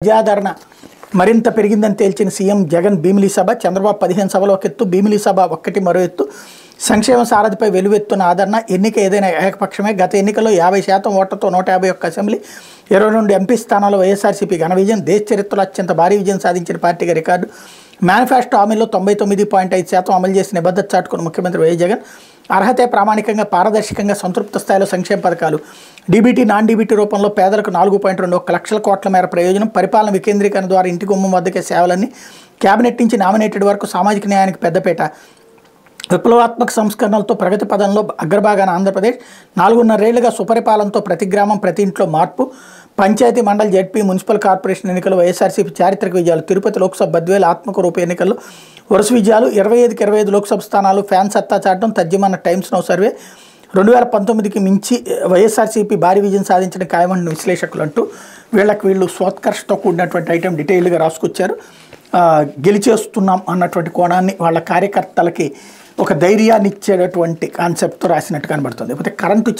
ప్రజాదరణ మరింత పెరిగిందని తేల్చిన సీఎం జగన్ భీమిలి సభ. చంద్రబాబు 15 సభలు ఒక ఎత్తు, భీమిలి సభ ఒక్కటి మరో ఎత్తు. సంక్షేమ సారథిపై వెలువెత్తున్న ఆదరణ. ఎన్నిక ఏదైనా ఏకపక్షమే. గత ఎన్నికల్లో 50% ఓట్లతో 151 అసెంబ్లీ, 22 ఎంపీ స్థానాల్లో వైఎస్ఆర్సీపీ ఘన విజయం. దేశ చరిత్రలో అత్యంత భారీ విజయం సాధించిన పార్టీగా రికార్డు. మేనిఫెస్టో హామీల్లో 99.5% అమలు చేసి నిబద్ధత చాటుకున్న ముఖ్యమంత్రి వైఎస్ జగన్. అర్హతే ప్రామాణికంగా, పారదర్శకంగా, సంతృప్త స్థాయిలో సంక్షేమ పథకాలు. డీబీటీ, నాన్ డీబీటీ రూపంలో పేదలకు 4.21 లక్షల కోట్ల మేర ప్రయోజనం. పరిపాలన వికేంద్రీకరణ ద్వారా ఇంటి గుమ్మం వద్దకే సేవలన్నీ. కేబినెట్ నుంచి నామినేటెడ్ వరకు సామాజిక న్యాయానికి పెద్దపీట. విప్లవాత్మక సంస్కరణలతో ప్రగతి పదంలో అగ్రభాగాన ఆంధ్రప్రదేశ్. 4.5 ఏళ్లుగా సుపరిపాలనతో ప్రతి గ్రామం, ప్రతి ఇంట్లో మార్పు. పంచాయతీ, మండలి, జెడ్పీ, మున్సిపల్ కార్పొరేషన్ ఎన్నికలు వైఎస్ఆర్సీపీ చారిత్రక విజయాలు. తిరుపతి లోక్సభ, బద్వేలు ఆత్మకూరు ఉప ఎన్నికల్లో వరుస విజయాలు. 25కి 25 లోక్సభ స్థానాలు. ఫ్యాన్ సత్తా చాటడం తథ్యమన్న టైమ్స్ నౌ సర్వే. 2019కి మించి వైఎస్ఆర్సీపీ భారీ విజయం సాధించిన ఖాయమంటున్న విశ్లేషకులు అంటూ వీళ్ళు స్వోత్కర్షతో కూడినటువంటి ఐటెం డీటెయిల్గా రాసుకొచ్చారు. గెలిచేస్తున్నాం అన్నటువంటి కోణాన్ని వాళ్ళ కార్యకర్తలకి ఒక ధైర్యాన్ని ఇచ్చేటటువంటి కాన్సెప్ట్తో రాసినట్టు కనబడుతుంది. లేకపోతే కరెంటు